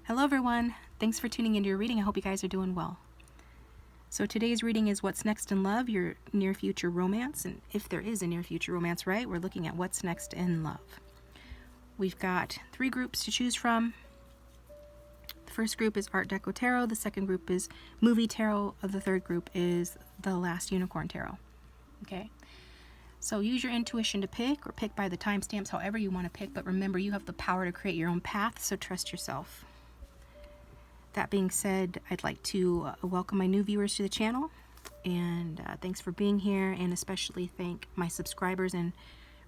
Hello everyone, thanks for tuning into your reading. I hope you guys are doing well. So today's reading is What's Next in Love, your near future romance. And if there is a near future romance, right, we're looking at what's next in love. We've got 3 groups to choose from. The first group is Art Deco Tarot, the second group is Movie Tarot, the third group is The Last Unicorn Tarot. Okay, so use your intuition to pick, or pick by the timestamps, however you want to pick, but remember you have the power to create your own path, so trust yourself. That being said, I'd like to welcome my new viewers to the channel, and thanks for being here, and especially thank my subscribers and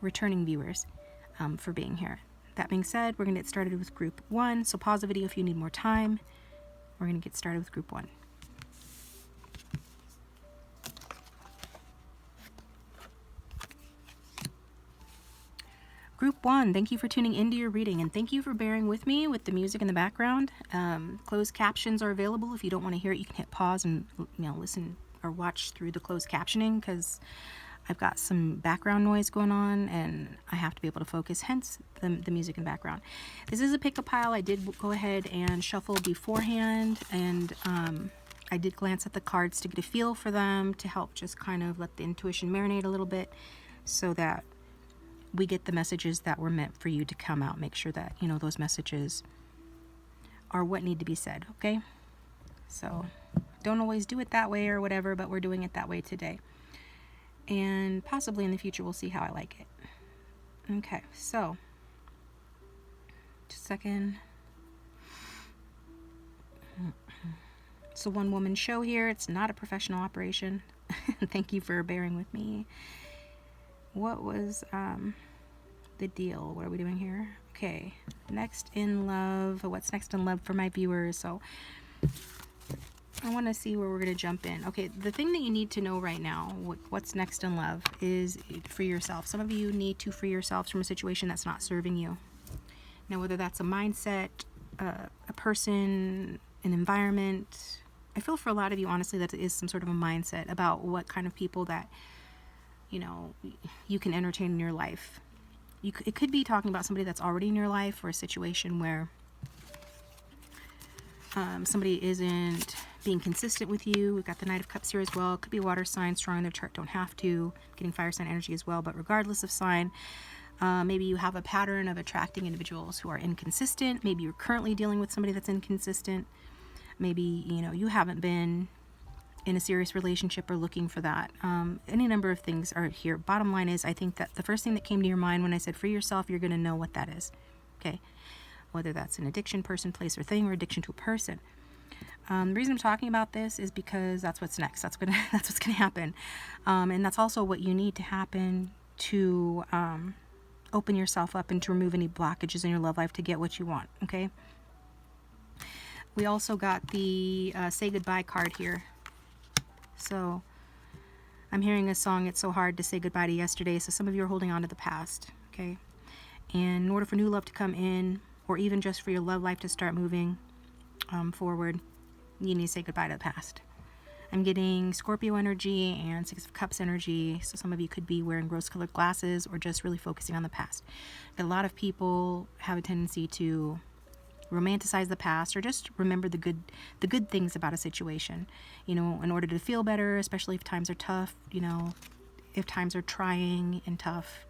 returning viewers for being here. That being said, we're going to get started with group 1, so pause the video if you need more time. We're going to get started with group 1. Group 1, thank you for tuning into your reading, and thank you for bearing with me with the music in the background. Closed captions are available. If you don't want to hear it, you can hit pause and listen or watch through the closed captioning, because I've got some background noise going on and I have to be able to focus, hence the music in the background. This is a pick a pile. I did go ahead and shuffle beforehand, and I did glance at the cards to get a feel for them, to help just kind of let the intuition marinate a little bit, so that we get the messages that were meant for you to come out. Make sure that, those messages are what need to be said, okay? So, don't always do it that way or whatever, but we're doing it that way today. And possibly in the future, we'll see how I like it. Okay, so, just a second. It's a one-woman show here. It's not a professional operation. Thank you for bearing with me. What was the deal? What are we doing here? Okay, next in love. What's next in love for my viewers? So I want to see where we're going to jump in. Okay, the thing that you need to know right now, what's next in love, is free yourself. Some of you need to free yourselves from a situation that's not serving you. Now, whether that's a mindset, a person, an environment, I feel for a lot of you, honestly, that is some sort of a mindset about what kind of people that you can entertain in your life. It could be talking about somebody that's already in your life, or a situation where somebody isn't being consistent with you. We've got the Knight of Cups here as well. It could be water sign, strong in their chart, don't have to. Getting fire sign energy as well, but regardless of sign, maybe you have a pattern of attracting individuals who are inconsistent. Maybe you're currently dealing with somebody that's inconsistent. Maybe, you haven't been in a serious relationship or looking for that. Any number of things are here. Bottom line is, I think that the first thing that came to your mind when I said free yourself, you're going to know what that is. Okay, whether that's an addiction, person, place, or thing, or addiction to a person. The reason I'm talking about this is because that's what's next. That's what's gonna happen, and that's also what you need to happen to open yourself up and to remove any blockages in your love life to get what you want. Okay. We also got the say goodbye card here. So I'm hearing a song, It's So Hard to Say Goodbye to Yesterday. So some of you are holding on to the past, okay? And in order for new love to come in, or even just for your love life to start moving forward, you need to say goodbye to the past. I'm getting Scorpio energy and 6 of Cups energy. So some of you could be wearing rose-colored glasses or just really focusing on the past. But a lot of people have a tendency to romanticize the past, or just remember the good things about a situation, in order to feel better, especially if times are tough. If times are trying and tough,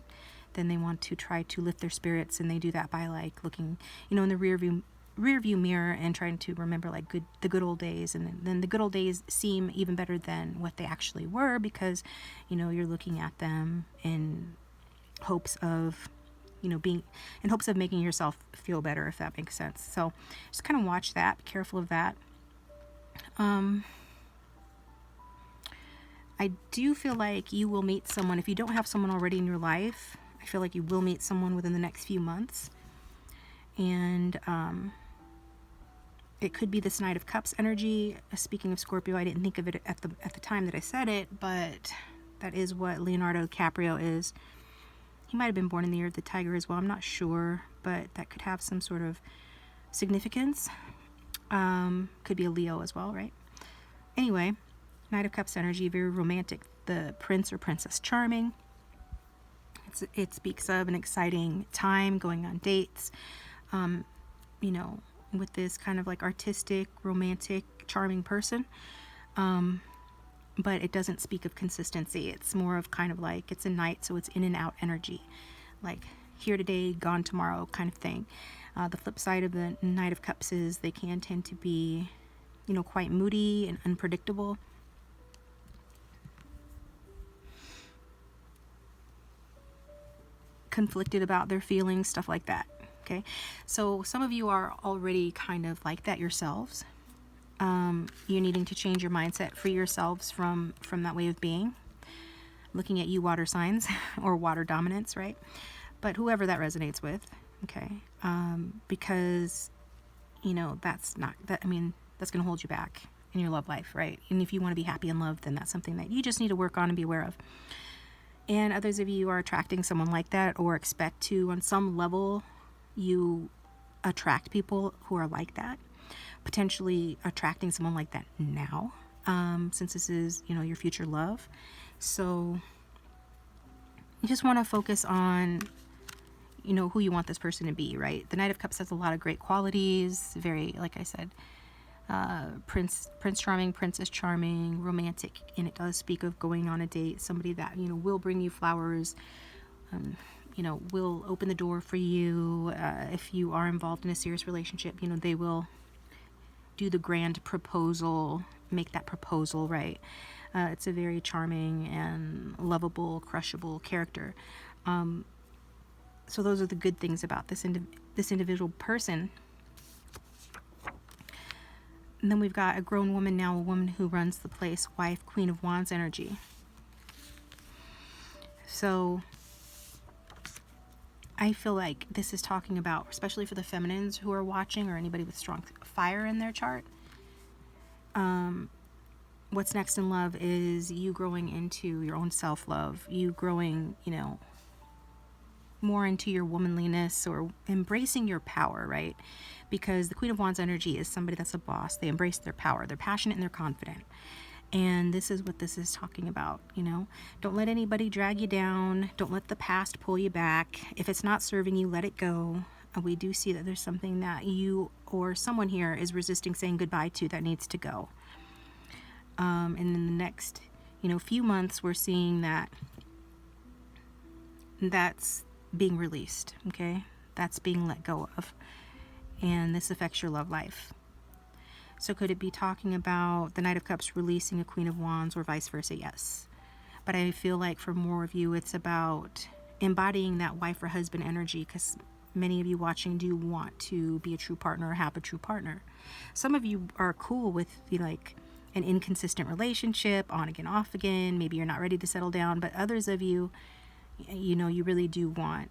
then they want to try to lift their spirits, and they do that by looking in the rear view mirror and trying to remember the good old days, and then the good old days seem even better than what they actually were, because you're looking at them in hopes of making yourself feel better, if that makes sense. So just kind of watch that, be careful of that. I do feel like you will meet someone. If you don't have someone already in your life, I feel like you will meet someone within the next few months. And it could be this Knight of Cups energy. Speaking of Scorpio, I didn't think of it at the time that I said it, but that is what Leonardo DiCaprio is. He might have been born in the year of the tiger as well. I'm not sure, but that could have some sort of significance. Could be a Leo as well, right? Anyway, Knight of Cups energy, very romantic. The Prince or Princess Charming. It speaks of an exciting time, going on dates, with this kind of like artistic, romantic, charming person. But it doesn't speak of consistency. It's more of kind of like, it's a night, so it's in and out energy. Like here today, gone tomorrow kind of thing. The flip side of the Knight of Cups is they can tend to be, you know, quite moody and unpredictable. Conflicted about their feelings, stuff like that. Okay, so some of you are already kind of like that yourselves. You're needing to change your mindset, free yourselves from that way of being. Looking at you water signs or water dominance, right? But whoever that resonates with, okay, because you know that's not that. I mean, that's going to hold you back in your love life, right? And if you want to be happy in love, then that's something that you just need to work on and be aware of. And others of you are attracting someone like that, or expect to on some level. You attract people who are like that. Potentially attracting someone like that now, since this is, you know, your future love. So you just want to focus on, you know, who you want this person to be, right? The Knight of Cups has a lot of great qualities, very, like I said, Prince Charming, Princess Charming, romantic, and it does speak of going on a date, somebody that, you know, will bring you flowers, you know, will open the door for you. If you are involved in a serious relationship, you know, they will do the grand proposal, make that proposal, right? It's a very charming and lovable, crushable character. So those are the good things about this individual person. And then we've got a grown woman now, a woman who runs the place, wife, Queen of Wands energy. So I feel like this is talking about, especially for the feminines who are watching or anybody with strong fire in their chart. What's next in love is you growing into your own self-love, you growing, you know, more into your womanliness or embracing your power, right? Because the Queen of Wands energy is somebody that's a boss. They embrace their power. They're passionate and they're confident. And this is what this is talking about, you know. Don't let anybody drag you down. Don't let the past pull you back. If it's not serving you, let it go. We do see that there's something that you or someone here is resisting saying goodbye to that needs to go. And in the next, you know, few months, we're seeing that that's being released, okay? That's being let go of. And this affects your love life. So could it be talking about the Knight of Cups releasing a Queen of Wands or vice versa? Yes. But I feel like for more of you, it's about embodying that wife or husband energy, because many of you watching do want to be a true partner or have a true partner. Some of you are cool with like an inconsistent relationship, on again, off again. Maybe you're not ready to settle down, but others of you, you know, you really do want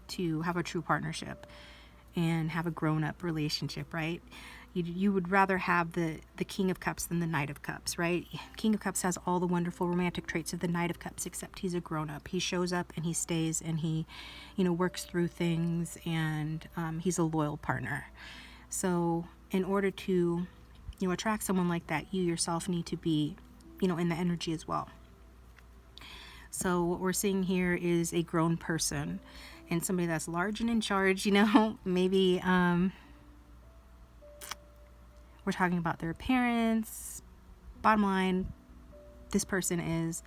to have a true partnership and have a grown-up relationship, right? You would rather have the King of Cups than the Knight of Cups, right? King of Cups has all the wonderful romantic traits of the Knight of Cups, except he's a grown-up. He shows up and he stays and he, you know, works through things, and he's a loyal partner. So in order to, you know, attract someone like that, you yourself need to be, you know, in the energy as well. So what we're seeing here is a grown person and somebody that's large and in charge, you know. Maybe we're talking about their appearance. Bottom line, this person is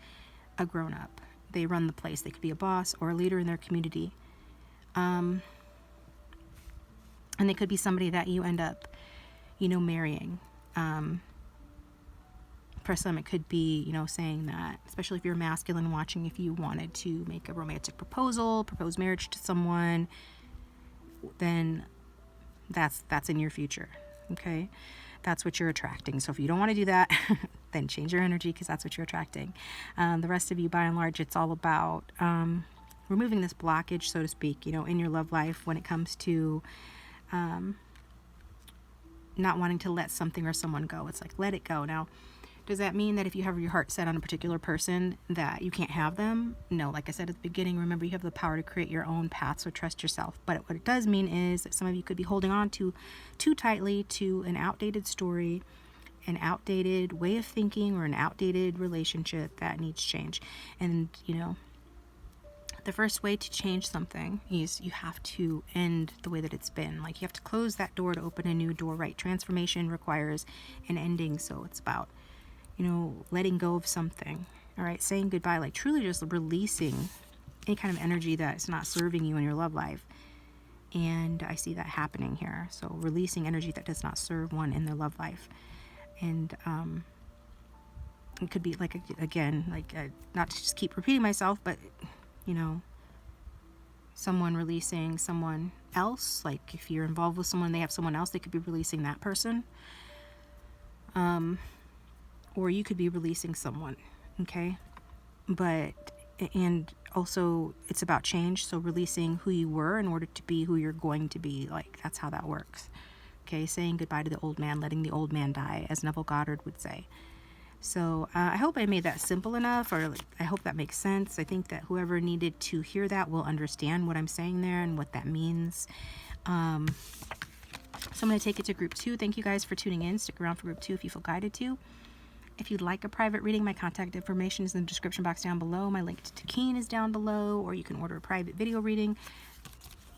a grown-up. They run the place. They could be a boss or a leader in their community. And they could be somebody that you end up, you know, marrying. For some, it could be, you know, saying that, especially if you're masculine watching, if you wanted to make a romantic proposal, propose marriage to someone, then that's in your future, okay? That's what you're attracting. So if you don't want to do that, then change your energy, because that's what you're attracting. The rest of you, by and large, it's all about removing this blockage, so to speak, you know, in your love life when it comes to not wanting to let something or someone go. It's like, let it go. Now, does that mean that if you have your heart set on a particular person that you can't have them? No, like I said at the beginning, remember, you have the power to create your own path, so trust yourself. But what it does mean is that some of you could be holding on to too tightly to an outdated story, an outdated way of thinking, or an outdated relationship that needs change. And, you know, The first way to change something is you have to end the way that it's been. Like, you have to close that door to open a new door, right? Transformation requires an ending. So it's about, you know, letting go of something. All right, saying goodbye, like truly just releasing any kind of energy that's not serving you in your love life. And I see that happening here. So releasing energy that does not serve one in their love life. And it could be like, again, like not to just keep repeating myself, but, you know, someone releasing someone else. Like if you're involved with someone, they have someone else, they could be releasing that person. Or you could be releasing someone. Okay. And also it's about change. So releasing who you were in order to be who you're going to be. Like, that's how that works. Okay. Saying goodbye to the old man, letting the old man die, as Neville Goddard would say. So I hope I made that simple enough, or I hope that makes sense. I think that whoever needed to hear that will understand what I'm saying there and what that means. So I'm going to take it to group 2. Thank you guys for tuning in. Stick around for group 2 if you feel guided to. If you'd like a private reading, my contact information is in the description box down below. My link to Keen is down below, or you can order a private video reading.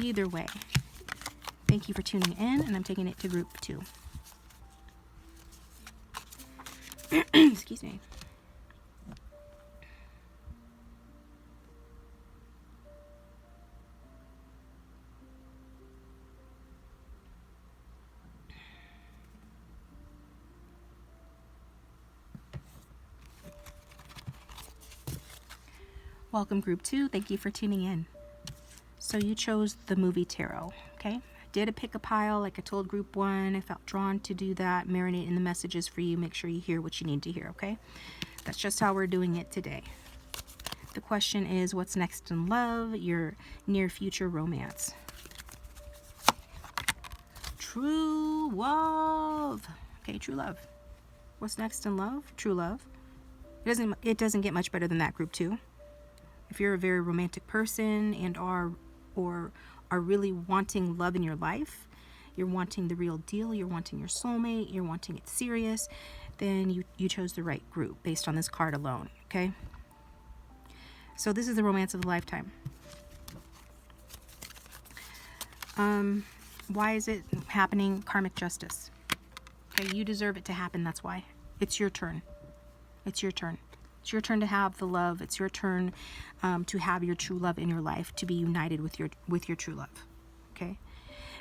Either way, thank you for tuning in, and I'm taking it to group 2. Excuse me. Welcome group 2. Thank you for tuning in. So you chose the movie tarot, okay? I did a pick a pile like I told group 1. I felt drawn to do that, marinate in the messages for you, make sure you hear what you need to hear, okay? That's just how we're doing it today. The question is, what's next in love? Your near future romance. True love. Okay, true love. What's next in love? True love. It doesn't get much better than that, group 2. If you're a very romantic person and are really wanting love in your life, you're wanting the real deal, you're wanting your soulmate, you're wanting it serious, then you chose the right group based on this card alone, okay? So this is the romance of a lifetime. Why is it happening? Karmic justice. Okay, you deserve it to happen, that's why. It's your turn. It's your turn. It's your turn to have the love. It's your turn to have your true love in your life, to be united with your true love. Okay?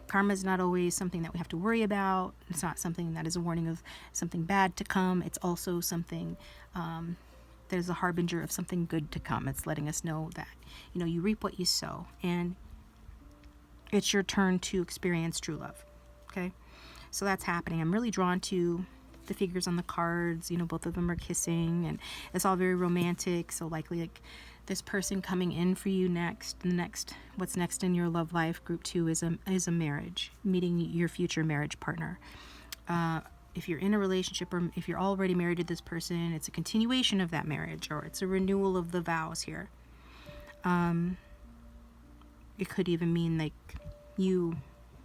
Karma is not always something that we have to worry about. It's not something that is a warning of something bad to come. It's also something that is a harbinger of something good to come. It's letting us know that, you know, you reap what you sow, and it's your turn to experience true love. Okay? So that's happening. I'm really drawn to the figures on the cards. You know, both of them are kissing, and it's all very romantic. So likely, like, this person coming in for you next. What's next in your love life, group 2, is a marriage, meeting your future marriage partner. If you're in a relationship, or if you're already married to this person, it's a continuation of that marriage, or it's a renewal of the vows here. It could even mean like you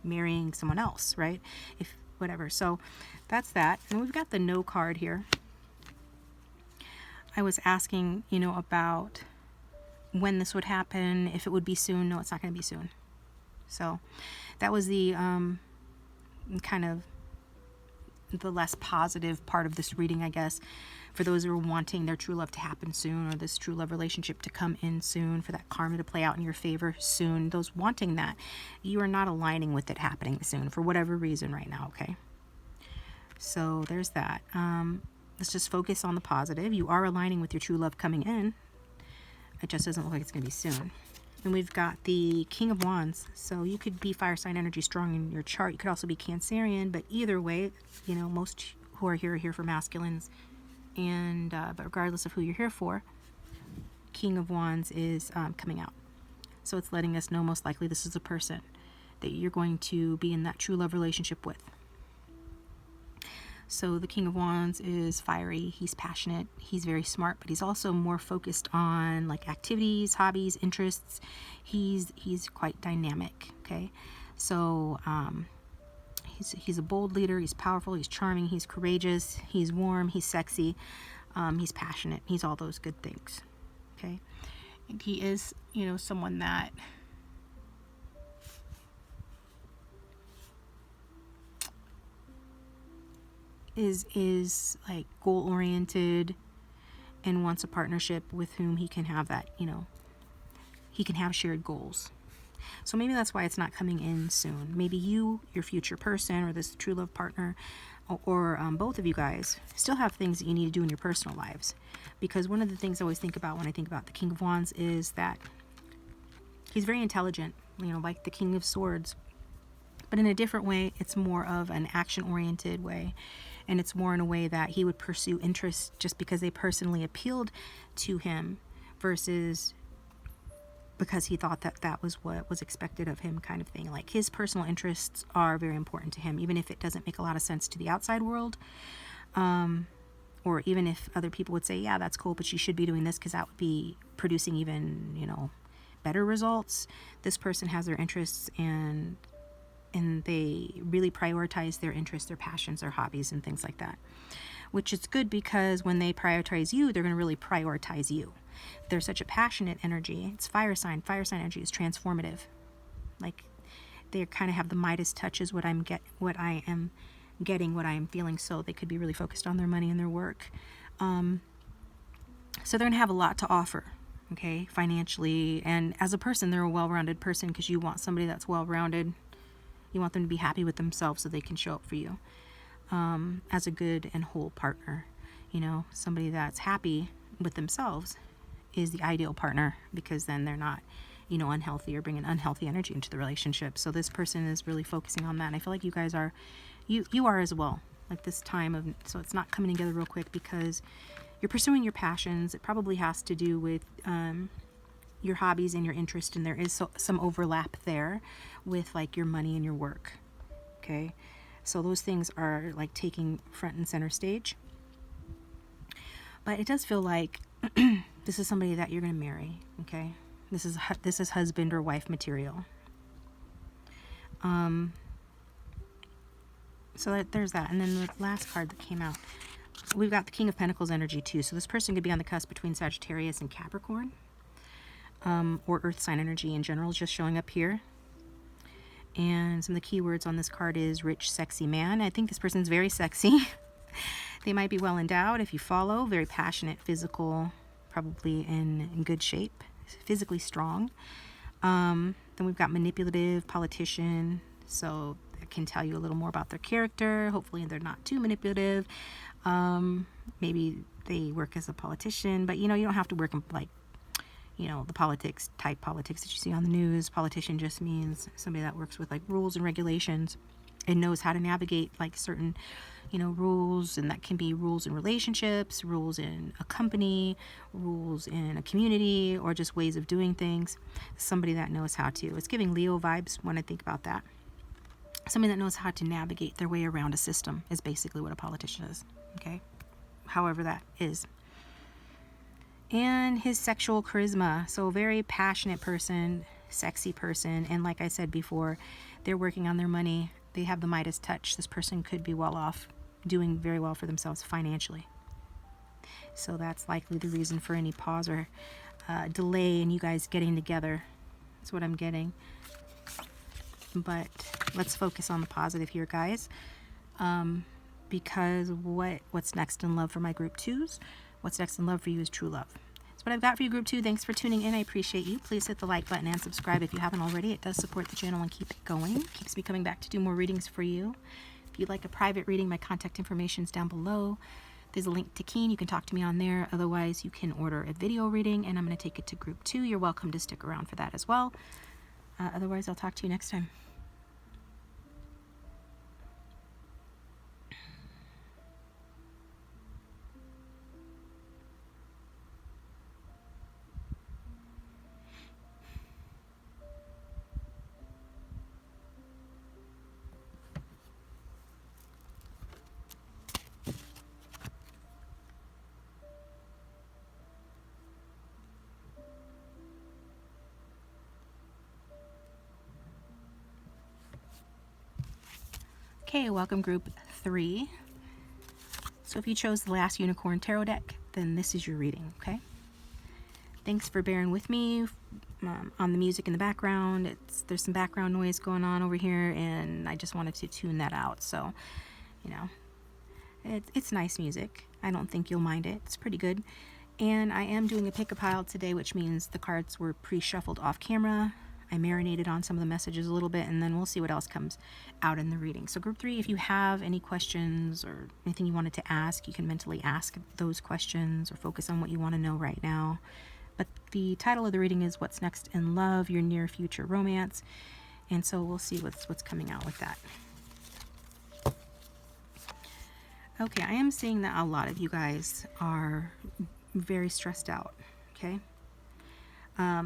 marrying someone else, right? If whatever. So that's that. And we've got the no card here. I was asking, you know, about when this would happen, if it would be soon. No, it's not going to be soon. So that was the kind of the less positive part of this reading, I guess, for those who are wanting their true love to happen soon, or this true love relationship to come in soon, for that karma to play out in your favor soon. Those wanting that, you are not aligning with it happening soon for whatever reason right now, okay? So there's that. Let's just focus on the positive. You are aligning with your true love coming in. It just doesn't look like it's going to be soon. And we've got the King of Wands. So you could be fire sign energy strong in your chart. You could also be Cancerian, but either way, you know, most who are here for masculines. And but regardless of who you're here for, King of Wands is coming out. So it's letting us know most likely this is a person that you're going to be in that true love relationship with. So the King of Wands is fiery, he's passionate, he's very smart, but he's also more focused on like activities, hobbies, interests. He's quite dynamic, okay? So he's a bold leader, he's powerful, he's charming, he's courageous, he's warm, he's sexy, he's passionate, he's all those good things, okay? He is, you know, someone that is like goal oriented and wants a partnership with whom he can have that, you know, he can have shared goals. So maybe that's why it's not coming in soon. Maybe you, your future person, or this true love partner, or both of you guys still have things that you need to do in your personal lives. Because one of the things I always think about when I think about the King of Wands is that he's very intelligent, you know, like the King of Swords. But in a different way, it's more of an action-oriented way. And it's more in a way that he would pursue interests just because they personally appealed to him versus because he thought that that was what was expected of him, kind of thing. Like, his personal interests are very important to him, even if it doesn't make a lot of sense to the outside world. Or even if other people would say, yeah, that's cool, but you should be doing this because that would be producing even, you know, better results. This person has their interests, and they really prioritize their interests, their passions, their hobbies, and things like that. Which is good, because when they prioritize you, they're going to really prioritize you. They're such a passionate energy. It's fire sign. Fire sign energy is transformative. Like, they kind of have the Midas touch is what I am getting, what I am feeling. So they could be really focused on their money and their work. So they're going to have a lot to offer, okay, financially. And as a person, they're a well-rounded person, because you want somebody that's well-rounded. You want them to be happy with themselves so they can show up for you as a good and whole partner. You know, somebody that's happy with themselves is the ideal partner, because then they're not, you know, unhealthy or bringing unhealthy energy into the relationship. So this person is really focusing on that. And I feel like you guys are, you are as well. Like, this time of, so it's not coming together real quick because you're pursuing your passions. It probably has to do with your hobbies and your interest, and there is some overlap there with like your money and your work. Okay, so those things are like taking front and center stage. But it does feel like this is somebody that you're going to marry. Okay, this is husband or wife material. So there's that. And then the last card that came out, we've got the King of Pentacles energy too. So this person could be on the cusp between Sagittarius and Capricorn, or Earth sign energy in general, just showing up here. And some of the keywords on this card is rich, sexy man. I think this person's very sexy. They might be well endowed if you follow, very passionate, physical, probably in good shape, physically strong. Then we've got manipulative, politician. So it can tell you a little more about their character. Hopefully they're not too manipulative. Maybe they work as a politician, but you know, you don't have to work in like, you know, the politics that you see on the news. Politician just means somebody that works with like rules and regulations and knows how to navigate like certain, you know, rules. And that can be rules in relationships, rules in a company, rules in a community, or just ways of doing things. Somebody that knows how to. It's giving Leo vibes when I think about that. Somebody that knows how to navigate their way around a system is basically what a politician is. Okay, however that is. And his sexual charisma. So a very passionate person, sexy person. And like I said before, they're working on their money. They have the Midas touch. This person could be well off, doing very well for themselves financially. So that's likely the reason for any pause or delay in you guys getting together. That's what I'm getting. But let's focus on the positive here, guys. Because what's next in love for my group 2s? What's next in love for you is true love. That's what I've got for you, group 2. Thanks for tuning in. I appreciate you. Please hit the like button and subscribe if you haven't already. It does support the channel and keep it going. It keeps me coming back to do more readings for you. If you'd like a private reading, my contact information is down below. There's a link to Keen. You can talk to me on there. Otherwise, you can order a video reading, and I'm going to take it to group 2. You're welcome to stick around for that as well. Otherwise, I'll talk to you next time. Okay, welcome group 3. So if you chose the last Unicorn Tarot deck, then this is your reading, okay? Thanks for bearing with me on the music in the background. There's some background noise going on over here, and I just wanted to tune that out. So, you know, it's nice music. I don't think you'll mind it. It's pretty good. And I am doing a pick-a-pile today, which means the cards were pre-shuffled off camera. I marinated on some of the messages a little bit, and then we'll see what else comes out in the reading. So group 3, if you have any questions or anything you wanted to ask, you can mentally ask those questions or focus on what you want to know right now. But the title of the reading is What's Next in Love, Your Near Future Romance. And so we'll see what's coming out with that. Okay, I am seeing that a lot of you guys are very stressed out, okay?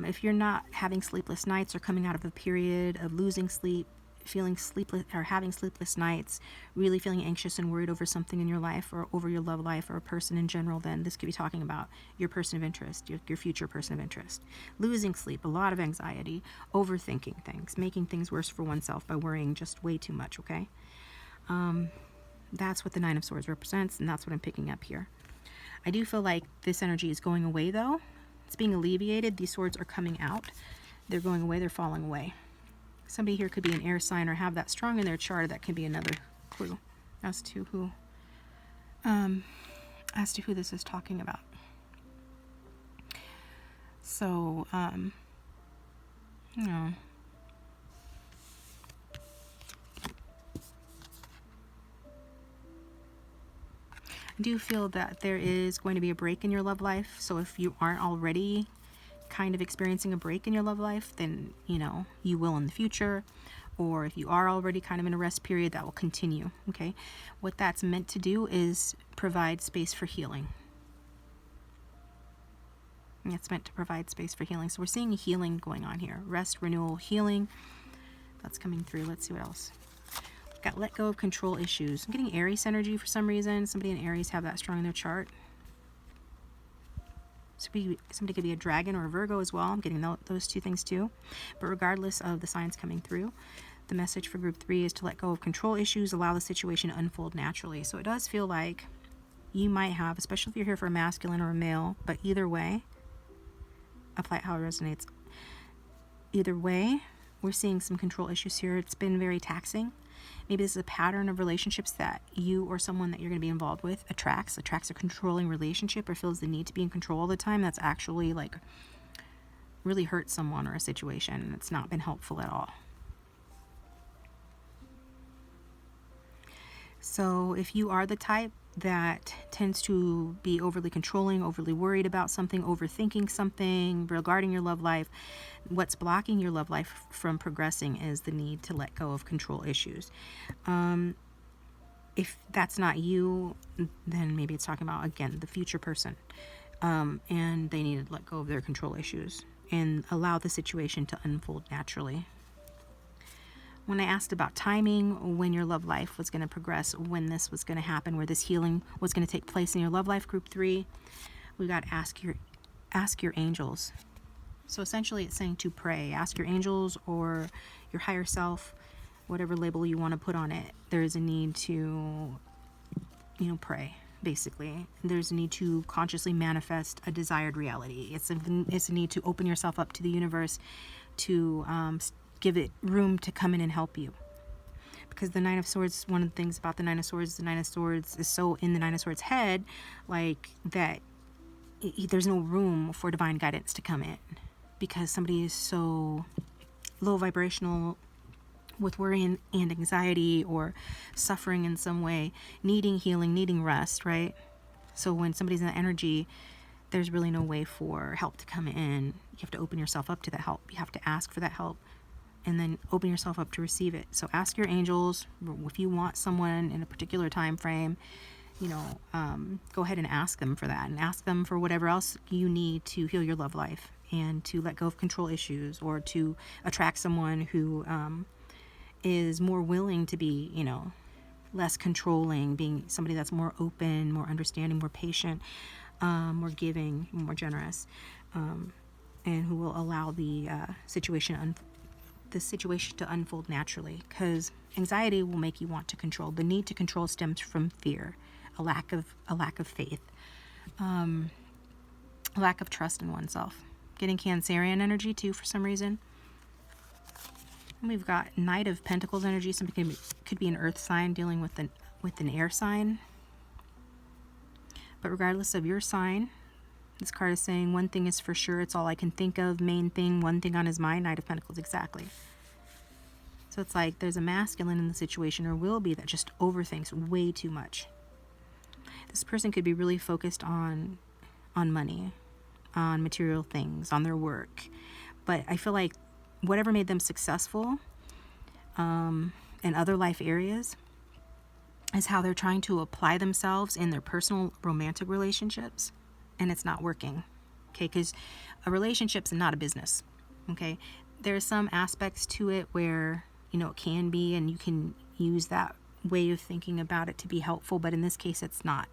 If you're not having sleepless nights or coming out of a period of losing sleep, feeling sleepless or having sleepless nights, really feeling anxious and worried over something in your life or over your love life or a person in general, then this could be talking about your person of interest, your future person of interest. Losing sleep, a lot of anxiety, overthinking things, making things worse for oneself by worrying just way too much, okay? That's what the Nine of Swords represents, and that's what I'm picking up here. I do feel like this energy is going away, though. It's being alleviated. These swords are coming out. They're going away. They're falling away. Somebody here could be an air sign or have that strong in their chart. That can be another clue as to who this is talking about. So, you know, I do feel that there is going to be a break in your love life. So if you aren't already kind of experiencing a break in your love life, then, you know, you will in the future. Or if you are already kind of in a rest period, that will continue, okay? What that's meant to do is provide space for healing. It's meant to provide space for healing. So we're seeing healing going on here. Rest, renewal, healing. That's coming through. Let's see what else. Got let go of control issues. I'm getting Aries energy for some reason. Somebody in Aries have that strong in their chart. Somebody could be a dragon or a Virgo as well. I'm getting those two things too. But regardless of the signs coming through, the message for group 3 is to let go of control issues, allow the situation to unfold naturally. So it does feel like you might have, especially if you're here for a masculine or a male, but either way, apply it how it resonates. Either way, we're seeing some control issues here. It's been very taxing. Maybe this is a pattern of relationships that you or someone that you're going to be involved with attracts a controlling relationship or feels the need to be in control all the time. That's actually like really hurt someone or a situation, and it's not been helpful at all. So if you are the type that tends to be overly controlling, overly worried about something, overthinking something regarding your love life, what's blocking your love life from progressing is the need to let go of control issues. If that's not you, then maybe it's talking about, again, the future person. And they need to let go of their control issues and allow the situation to unfold naturally. When I asked about timing, when your love life was going to progress, when this was going to happen, where this healing was going to take place in your love life, group 3, we got ask your angels. So essentially it's saying to pray. Ask your angels or your higher self, whatever label you want to put on it. There's a need to, pray, basically. There's a need to consciously manifest a desired reality. It's a need to open yourself up to the universe, to give it room to come in and help you. Because the Nine of Swords, one of the things about the Nine of Swords is so in the Nine of Swords head, like that there's no room for divine guidance to come in. Because somebody is so low vibrational with worry and anxiety or suffering in some way, needing healing, needing rest, right? So when somebody's in that energy, there's really no way for help to come in. You have to open yourself up to that help. You have to ask for that help and then open yourself up to receive it. So ask your angels if you want someone in a particular time frame, go ahead and ask them for that, and ask them for whatever else you need to heal your love life and to let go of control issues, or to attract someone who is more willing to be, less controlling, being somebody that's more open, more understanding, more patient, more giving, more generous, and who will allow the situation to unfold naturally. Because anxiety will make you want to control. The need to control stems from fear, a lack of faith. lack of trust in oneself. Getting Cancerian energy too for some reason. And we've got Knight of Pentacles energy. Something could be an earth sign dealing with an air sign. But regardless of your sign, this card is saying one thing is for sure. It's all I can think of. Main thing, one thing on his mind. Knight of Pentacles, exactly. So it's like there's a masculine in the situation, or will be, that just overthinks way too much. This person could be really focused on money, on material things, on their work. But I feel like whatever made them successful in other life areas is how they're trying to apply themselves in their personal romantic relationships, and it's not working. Okay, because a relationship's not a business. Okay, there's some aspects to it where, you know, it can be, and you can use that way of thinking about it to be helpful, but in this case it's not.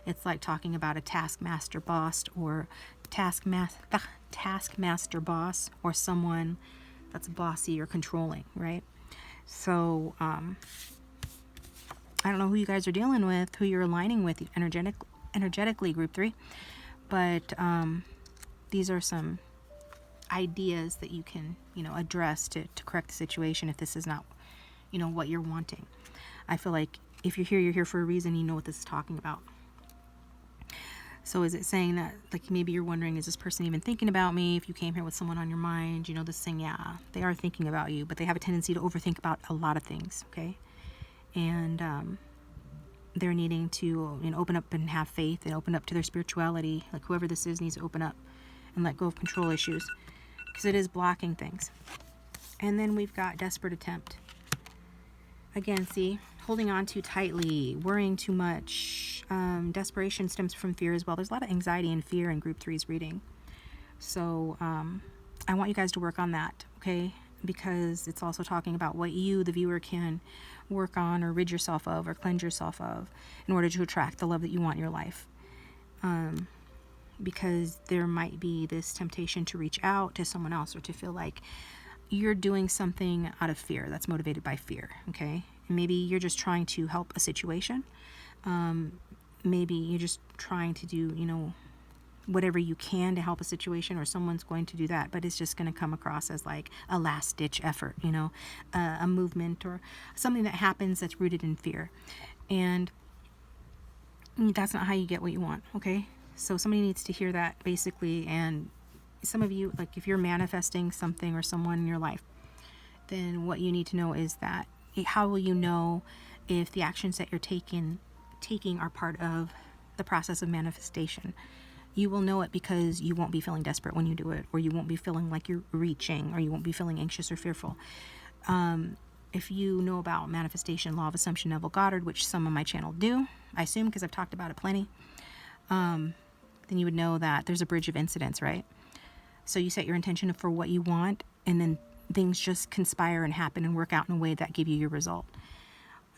It's like talking about a taskmaster boss, or taskmaster boss, or someone that's bossy or controlling, right? So I don't know who you guys are dealing with, who you're aligning with energetically, group 3, but these are some ideas that you can, you know, address to correct the situation if this is not, you know, what you're wanting. I feel like if you're here for a reason. You know what this is talking about. So is it saying that, like, maybe you're wondering, is this person even thinking about me? If you came here with someone on your mind, you know, this thing, yeah, they are thinking about you, but they have a tendency to overthink about a lot of things, okay? And they're needing to, you know, open up and have faith and open up to their spirituality. Like, whoever this is needs to open up and let go of control issues, because it is blocking things. And then we've got desperate attempt. Again, see, holding on too tightly, worrying too much. Desperation stems from fear as well. There's a lot of anxiety and fear in group 3's reading. So I want you guys to work on that, okay? Because it's also talking about what you, the viewer, can work on or rid yourself of or cleanse yourself of in order to attract the love that you want in your life. Because there might be this temptation to reach out to someone else, or to feel like you're doing something out of fear, that's motivated by fear, okay? And maybe you're just trying to help a situation. Maybe you're just trying to do, you know, whatever you can to help a situation, or someone's going to do that, but it's just going to come across as like a last-ditch effort, you know, a movement or something that happens that's rooted in fear. And that's not how you get what you want, okay? So somebody needs to hear that, basically. And some of you, like, if you're manifesting something or someone in your life, then what you need to know is that, how will you know if the actions that you're taking are part of the process of manifestation? You will know it because you won't be feeling desperate when you do it, or you won't be feeling like you're reaching, or you won't be feeling anxious or fearful. If you know about manifestation, law of assumption, Neville Goddard, which some of my channel do, I assume, because I've talked about it plenty, then you would know that there's a bridge of incidents, right? So you set your intention for what you want, and then things just conspire and happen and work out in a way that give you your result.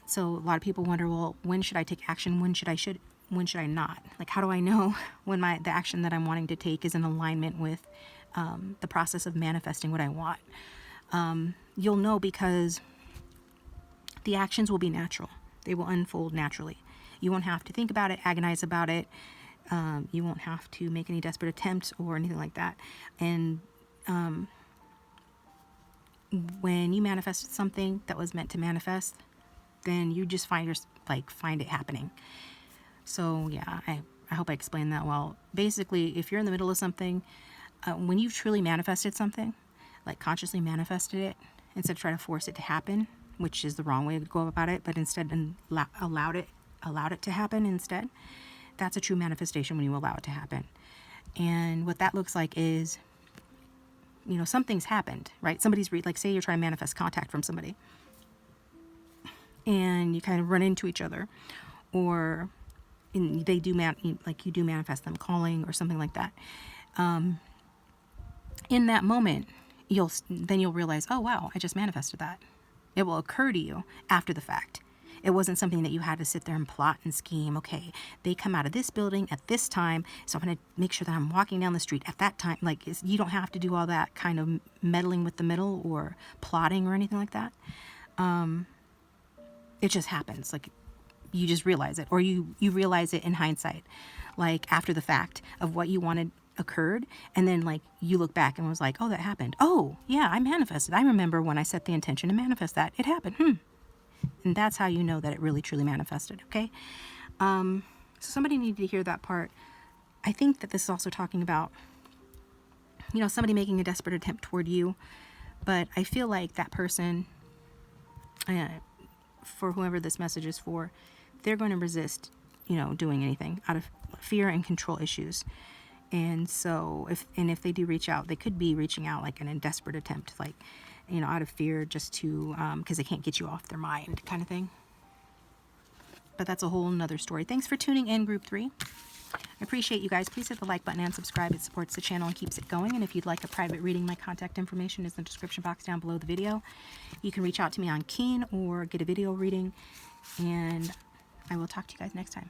So a lot of people wonder, well, when should I take action? When should I not? Like, how do I know when the action that I'm wanting to take is in alignment with the process of manifesting what I want? You'll know because the actions will be natural. They will unfold naturally. You won't have to think about it, agonize about it. You won't have to make any desperate attempts or anything like that. And when you manifest something that was meant to manifest, then you just find it happening. So yeah, I hope I explained that well. Basically, if you're in the middle of something, when you've truly manifested something, like consciously manifested it, instead of trying to force it to happen, which is the wrong way to go about it, but instead allowed it to happen instead, that's a true manifestation, when you allow it to happen. And what that looks like is, you know, something's happened, right? Somebody's like, say you're trying to manifest contact from somebody, and you kind of run into each other, or you do manifest them calling or something like that. In that moment, you'll realize, oh wow, I just manifested that. It will occur to you after the fact. It wasn't something that you had to sit there and plot and scheme. Okay, they come out of this building at this time, so I'm going to make sure that I'm walking down the street at that time. Like, you don't have to do all that kind of meddling with the middle or plotting or anything like that. It just happens. Like, you just realize it, or you realize it in hindsight, like after the fact of what you wanted occurred, and then like you look back and was like, oh, that happened. Oh yeah, I manifested. I remember when I set the intention to manifest that. It happened. And that's how you know that it really truly manifested. Okay. So somebody needed to hear that part. I think that this is also talking about, you know, somebody making a desperate attempt toward you, but I feel like that person, for whoever this message is for, they're going to resist, you know, doing anything out of fear and control issues. And so if they do reach out, they could be reaching out like in a desperate attempt, like, you know, out of fear, just to, because they can't get you off their mind kind of thing. But that's a whole nother story. Thanks for tuning in, Group 3. I appreciate you guys. Please hit the like button and subscribe. It supports the channel and keeps it going. And if you'd like a private reading, my contact information is in the description box down below the video. You can reach out to me on Keen or get a video reading. And I will talk to you guys next time.